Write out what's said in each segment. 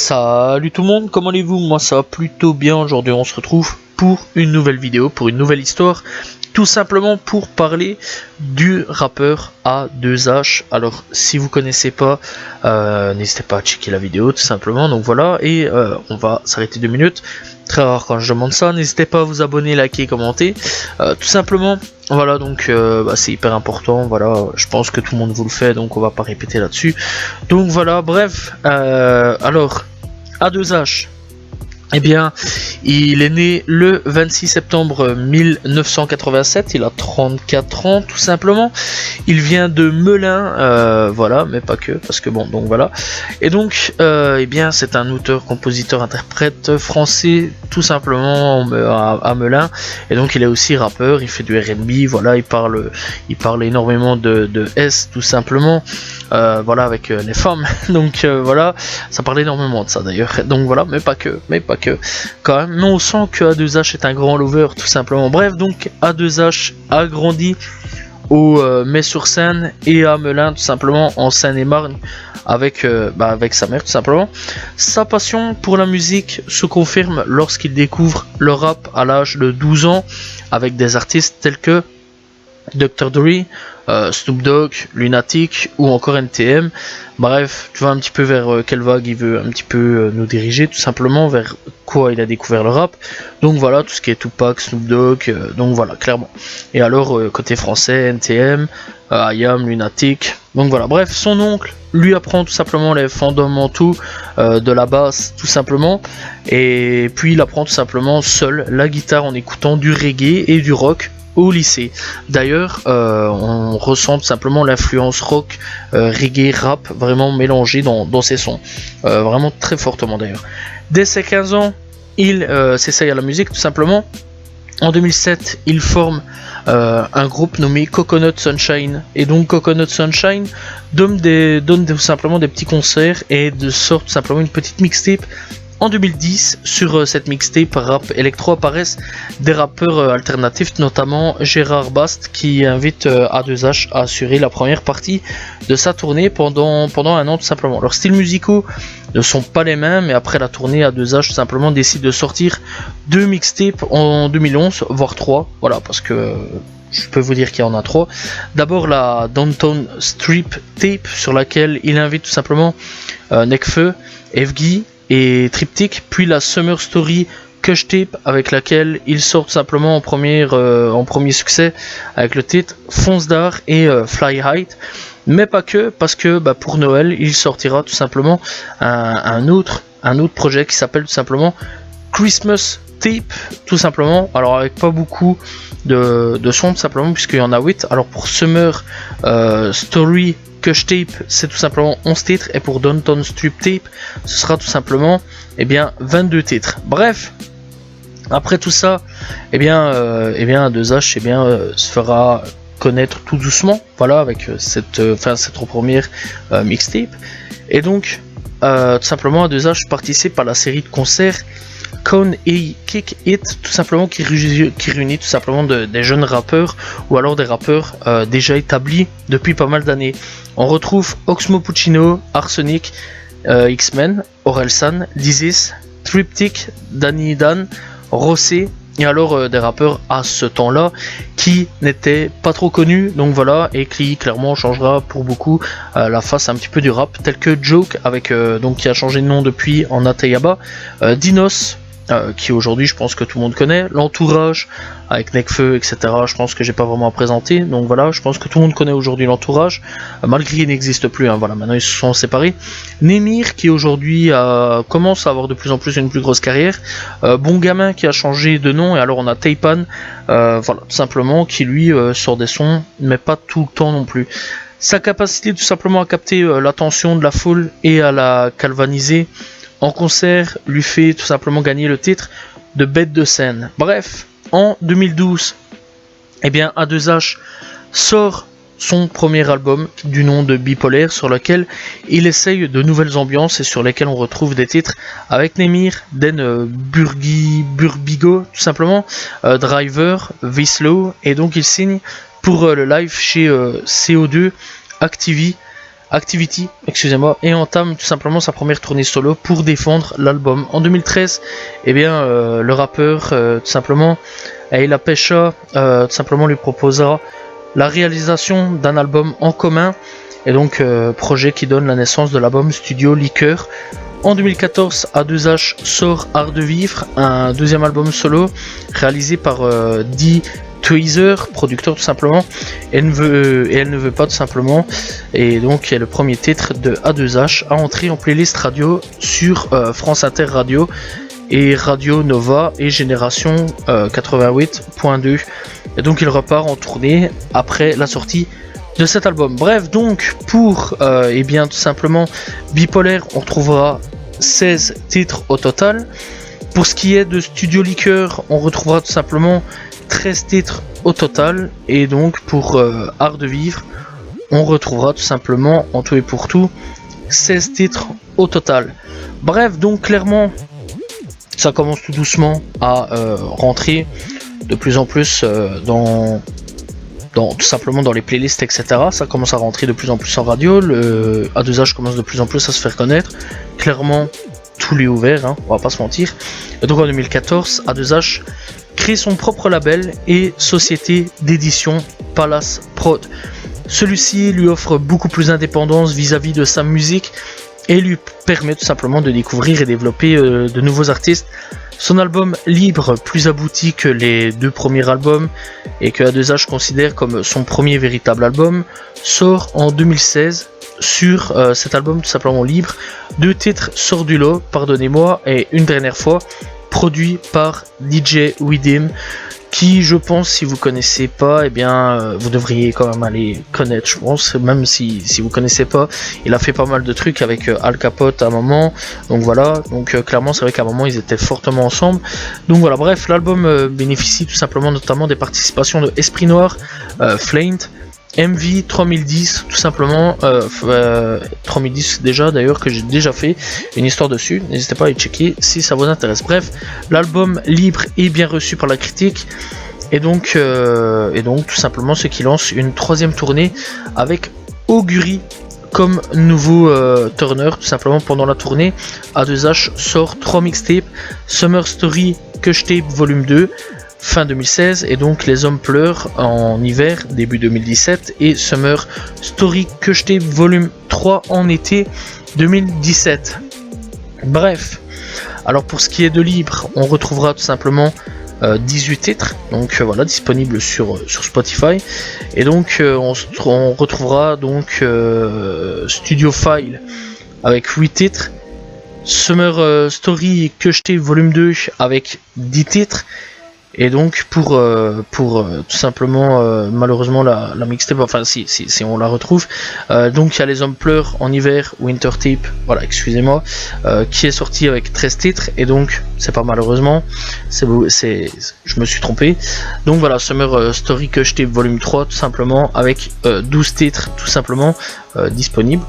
Salut tout le monde, comment allez-vous? Moi ça va plutôt bien. Aujourd'hui on se retrouve pour une nouvelle vidéo, pour une nouvelle histoire, tout simplement pour parler du rappeur A2H. Alors si vous connaissez pas, n'hésitez pas à checker la vidéo tout simplement. Donc voilà, et on va s'arrêter 2 minutes. Très rare quand je demande ça. N'hésitez pas à vous abonner, liker, commenter, tout simplement. Voilà, donc c'est hyper important. Voilà, je pense que tout le monde vous le fait, donc on va pas répéter là-dessus. Donc voilà, bref, alors A2H, eh bien, il est né le 26 septembre 1987, il a 34 ans tout simplement, il vient de Melun, voilà, mais pas que, parce que bon, donc voilà, et donc, eh bien, c'est un auteur, compositeur, interprète français, tout simplement à Melun, et donc il est aussi rappeur, il fait du R&B, voilà, il parle énormément de S, tout simplement, voilà, avec les femmes, donc voilà, ça parle énormément de ça d'ailleurs, donc voilà, mais pas que quand même, mais on sent que A2H est un grand lover tout simplement. Bref, donc A2H a grandi au Metz-sur-Seine et à Melun tout simplement en Seine-et-Marne avec sa mère tout simplement. Sa passion pour la musique se confirme lorsqu'il découvre le rap à l'âge de 12 ans avec des artistes tels que Dr. Dre, Snoop Dogg, Lunatic ou encore NTM. Bref, tu vois un petit peu vers quelle vague il veut un petit peu nous diriger, tout simplement vers quoi il a découvert le rap. Donc voilà, tout ce qui est Tupac, Snoop Dogg, donc voilà, clairement. Et alors, côté français, NTM, IAM, Lunatic, donc voilà. Bref, son oncle lui apprend tout simplement les fondamentaux de la basse, tout simplement. Et puis il apprend tout simplement seul la guitare en écoutant du reggae et du rock au lycée. D'ailleurs, on ressent tout simplement l'influence rock, reggae, rap vraiment mélangée dans ses sons, vraiment très fortement d'ailleurs. Dès ses 15 ans, il s'essaye à la musique tout simplement. En 2007, il forme un groupe nommé Coconut Sunshine. Et donc Coconut Sunshine donne tout simplement des petits concerts et sort tout simplement une petite mixtape. En 2010, sur cette mixtape rap électro apparaissent des rappeurs alternatifs, notamment Gérard Bast qui invite A2H à assurer la première partie de sa tournée pendant un an tout simplement. Leurs styles musicaux ne sont pas les mêmes, mais après la tournée, A2H tout simplement décide de sortir 2 mixtapes en 2011, voire 3, voilà, parce que je peux vous dire qu'il y en a 3. D'abord la Downtown Strip Tape sur laquelle il invite tout simplement Nekfeu, Evgui et Triptych, puis la Summer Story Kush Tape avec laquelle il sort tout simplement en premier succès avec le titre Fonce d'Art et Fly High, mais pas que, parce que pour Noël il sortira tout simplement un autre projet qui s'appelle tout simplement Christmas Tape, tout simplement, alors avec pas beaucoup de sons tout simplement puisqu'il y en a 8. Alors pour Summer Story Kush Tape, c'est tout simplement 11 titres, et pour Downtown Strip Tape, ce sera tout simplement 22 titres. Bref, après tout ça, A2H se fera connaître tout doucement, voilà, avec cette première mixtape. Et donc, tout simplement, A2H participe à la série de concerts Con et Kick It, tout simplement, qui réunit tout simplement des jeunes rappeurs ou alors des rappeurs déjà établis depuis pas mal d'années. On retrouve Oxmo Puccino, Arsenic, X-Men, Orelsan, Dizis, Triptych, Danny Dan, Rossé, et alors des rappeurs à ce temps-là qui n'étaient pas trop connus, donc voilà, et qui clairement changera pour beaucoup la face un petit peu du rap, tel que Joke avec donc qui a changé de nom depuis en Atayaba, Dinos, qui aujourd'hui je pense que tout le monde connaît, l'entourage avec Nekfeu, etc. Je pense que j'ai pas vraiment à présenter, donc voilà, je pense que tout le monde connaît aujourd'hui l'entourage, malgré qu'il n'existe plus, hein, voilà, maintenant ils se sont séparés. Nemir qui aujourd'hui commence à avoir de plus en plus une plus grosse carrière, Bon Gamin qui a changé de nom, et alors on a Taipan, voilà, tout simplement, qui lui sort des sons, mais pas tout le temps non plus. Sa capacité tout simplement à capter l'attention de la foule et à la galvaniser en concert lui fait tout simplement gagner le titre de bête de scène. Bref, en 2012, A2H sort son premier album du nom de Bipolaire, sur lequel il essaye de nouvelles ambiances et sur lesquels on retrouve des titres avec Nemir, Den Burbigo, tout simplement, Driver, Vislow, et donc il signe pour le live chez CO2 Activi Activity, excusez-moi, et entame tout simplement sa première tournée solo pour défendre l'album. En 2013, eh bien, le rappeur, tout simplement, Ayla Pesha, tout simplement lui proposa la réalisation d'un album en commun, et donc projet qui donne la naissance de l'album Studio Liqueur. En 2014, A2H sort Art de Vivre, un deuxième album solo réalisé par D. Tweezer, producteur tout simplement, elle ne veut pas tout simplement, et donc est le premier titre de A2H à entrer en playlist radio sur France Inter Radio et Radio Nova et Génération 88.2, et donc il repart en tournée après la sortie de cet album. Bref, donc pour et bien tout simplement Bipolaire, on retrouvera 16 titres au total. Pour ce qui est de Studio Liqueur, on retrouvera tout simplement 13 titres au total, et donc pour Art de Vivre, on retrouvera tout simplement en tout et pour tout 16 titres au total. Bref, donc clairement ça commence tout doucement à rentrer de plus en plus tout simplement dans les playlists, etc. Ça commence à rentrer de plus en plus en radio, le A2H commence de plus en plus à se faire connaître, clairement tout lui est ouvert, hein, on va pas se mentir. Et donc en 2014, A2H crée son propre label et société d'édition Palace Prod. Celui-ci lui offre beaucoup plus d'indépendance vis-à-vis de sa musique et lui permet tout simplement de découvrir et développer de nouveaux artistes. Son album Libre, plus abouti que les deux premiers albums et que A2H considère comme son premier véritable album, sort en 2016. Sur cet album tout simplement Libre, 2 titres sortent du lot, Pardonnez-moi et Une dernière fois, produit par DJ Widim, qui, je pense, si vous connaissez pas, eh bien vous devriez quand même aller connaître, je pense, même si vous connaissez pas. Il a fait pas mal de trucs avec Al Capote à un moment, donc voilà, donc clairement c'est vrai qu'à un moment ils étaient fortement ensemble, donc voilà. Bref, l'album bénéficie tout simplement notamment des participations de Esprit Noir, Flamed, MV 3010 tout simplement, 3010 déjà d'ailleurs, que j'ai déjà fait une histoire dessus, n'hésitez pas à y checker si ça vous intéresse. Bref, l'album Libre est bien reçu par la critique, et donc tout simplement ce qui lance une troisième tournée avec Augury comme nouveau Turner. Tout simplement pendant la tournée, A2H sort 3 mixtapes, Summer Story Kush Tape Volume 2 fin 2016, et donc Les Hommes Pleurent en hiver début 2017, et Summer Story Kush Tape Volume 3 en été 2017. Bref, alors pour ce qui est de Libre, on retrouvera tout simplement 18 titres, donc voilà, disponibles sur Spotify, et donc on retrouvera donc Studio File avec 8 titres, Summer Story Kush Tape Volume 2 avec 10 titres. Et donc pour tout simplement malheureusement la mixtape, enfin si on la retrouve, donc il y a Les Hommes Pleurent en hiver, Winter Tape, voilà, excusez-moi, qui est sorti avec 13 titres, et donc c'est pas malheureusement, je me suis trompé, donc voilà, Summer Story Kush Tape Volume 3 tout simplement avec 12 titres tout simplement disponibles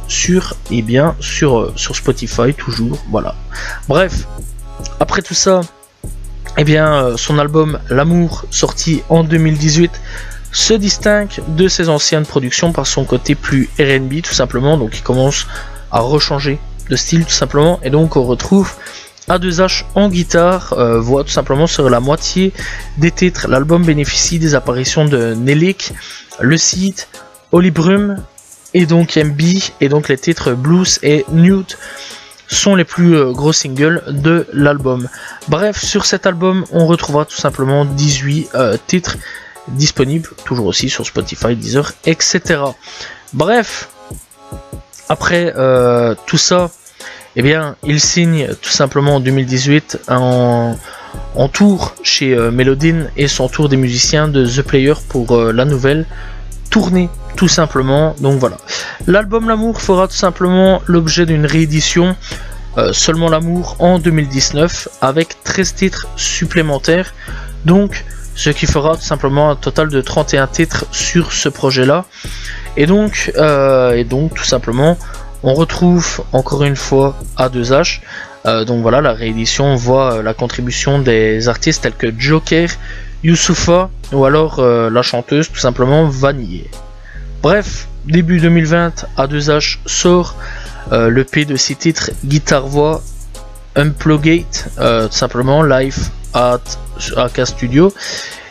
sur Spotify toujours, voilà. Bref, après tout ça, eh bien, son album L'amour, sorti en 2018, se distingue de ses anciennes productions par son côté plus R&B tout simplement, donc il commence à rechanger de style tout simplement, et donc on retrouve A2H en guitare, voix tout simplement sur la moitié des titres. L'album bénéficie des apparitions de Nelik, Le Cid, Oli Brum et donc MB, et donc les titres Blues et Newt sont les plus gros singles de l'album. Bref, sur cet album, on retrouvera tout simplement 18 titres disponibles, toujours aussi sur Spotify, Deezer, etc. Bref, après tout ça, eh bien, il signe tout simplement en 2018 en tour chez Melodine et son tour des musiciens de The Player pour la nouvelle tournée, tout simplement. Donc voilà, l'album L'amour fera tout simplement l'objet d'une réédition, Seulement l'amour, en 2019 avec 13 titres supplémentaires, donc ce qui fera tout simplement un total de 31 titres sur ce projet là, et donc tout simplement on retrouve encore une fois A2H. Donc voilà, la réédition voit la contribution des artistes tels que Joker, Youssoupha ou alors la chanteuse tout simplement Vanille. Bref, début 2020, A2H sort le P de 6 titres, guitare-voix, Unplugged, tout simplement, live at AK Studio.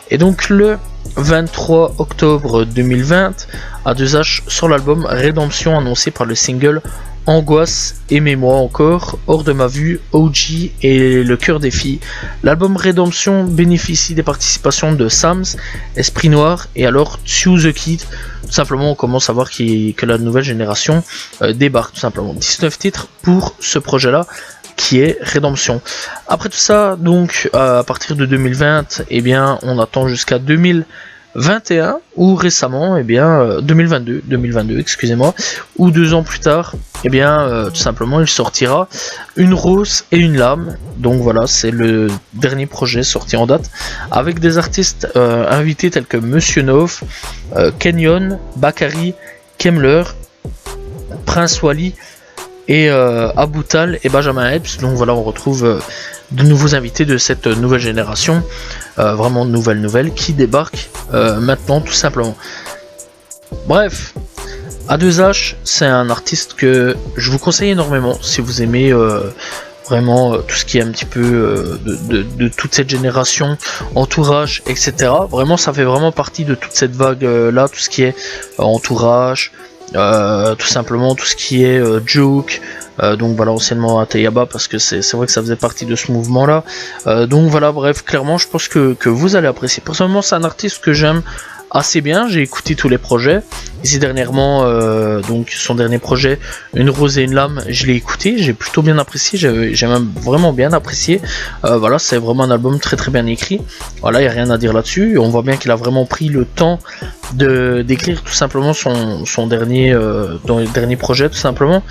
Et donc le 23 octobre 2020, A2H sort l'album Rédemption, annoncé par le single Angoisse, Aimez-moi encore, Hors de ma vue, OG et Le cœur des filles. L'album Rédemption bénéficie des participations de Sams, Esprit Noir et alors Tsu the Kid. Tout simplement, on commence à voir que la nouvelle génération débarque, tout simplement. 19 titres pour ce projet-là, qui est Rédemption. Après tout ça, donc à partir de 2020, eh bien, on attend jusqu'à 2021 ou récemment, eh bien 2022, excusez-moi, ou 2 ans plus tard, eh bien tout simplement il sortira Une rose et une lame. Donc voilà, c'est le dernier projet sorti en date, avec des artistes invités tels que Monsieur Nov, Kenyon, Bakary, Kemler, Prince Wally et Aboutal et Benjamin Epps. Donc voilà, on retrouve de nouveaux invités de cette nouvelle génération, vraiment nouvelle qui débarque maintenant, tout simplement. Bref, A2H, c'est un artiste que je vous conseille énormément si vous aimez vraiment tout ce qui est un petit peu de toute cette génération, entourage, etc. Vraiment, ça fait vraiment partie de toute cette vague là, tout ce qui est entourage, tout simplement tout ce qui est Joke, donc voilà, anciennement Ateyaba, parce que c'est vrai que ça faisait partie de ce mouvement là, donc voilà, bref, clairement je pense que vous allez apprécier. Personnellement, c'est un artiste que j'aime assez bien, j'ai écouté tous les projets ici dernièrement, donc son dernier projet Une rose et une lame, je l'ai écouté, j'ai plutôt bien apprécié, j'ai même vraiment bien apprécié. Voilà, c'est vraiment un album très bien écrit, voilà, il n'y a rien à dire là-dessus. On voit bien qu'il a vraiment pris le temps d'écrire tout simplement son dernier projet, tout simplement.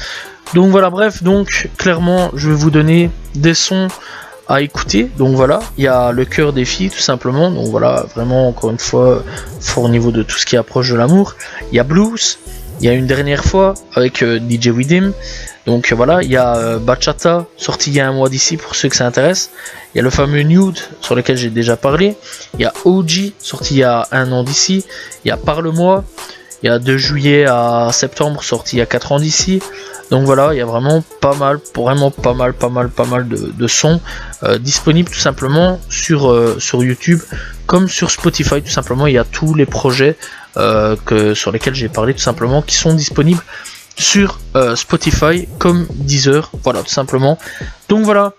Donc voilà, bref, donc clairement je vais vous donner des sons à écouter. Donc voilà, il y a Le cœur des filles, tout simplement. Donc voilà, vraiment encore une fois fort au niveau de tout ce qui approche de l'amour. Il y a Blues, il y a Une dernière fois avec DJ Widim. Donc voilà, il y a Bachata, sorti il y a un mois d'ici pour ceux que ça intéresse. Il y a le fameux Nude sur lequel j'ai déjà parlé. Il y a OG, sorti il y a un an d'ici. Il y a Parle-moi. Il y a de juillet à septembre, sorti il y a 4 ans d'ici. Donc voilà, il y a vraiment pas mal de sons disponibles tout simplement sur YouTube comme sur Spotify. Tout simplement, il y a tous les projets sur lesquels j'ai parlé tout simplement qui sont disponibles sur Spotify comme Deezer. Voilà, tout simplement. Donc voilà,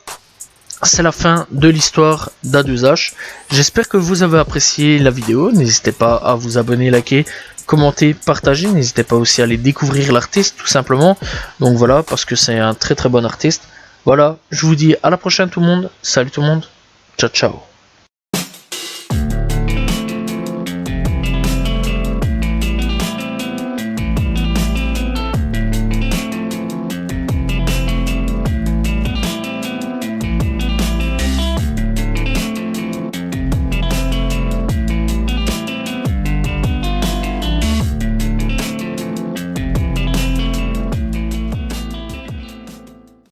c'est la fin de l'histoire d'A2H. J'espère que vous avez apprécié la vidéo. N'hésitez pas à vous abonner, liker, commenter, partager. N'hésitez pas aussi à aller découvrir l'artiste tout simplement. Donc voilà, parce que c'est un très bon artiste. Voilà, je vous dis à la prochaine tout le monde. Salut tout le monde. Ciao ciao.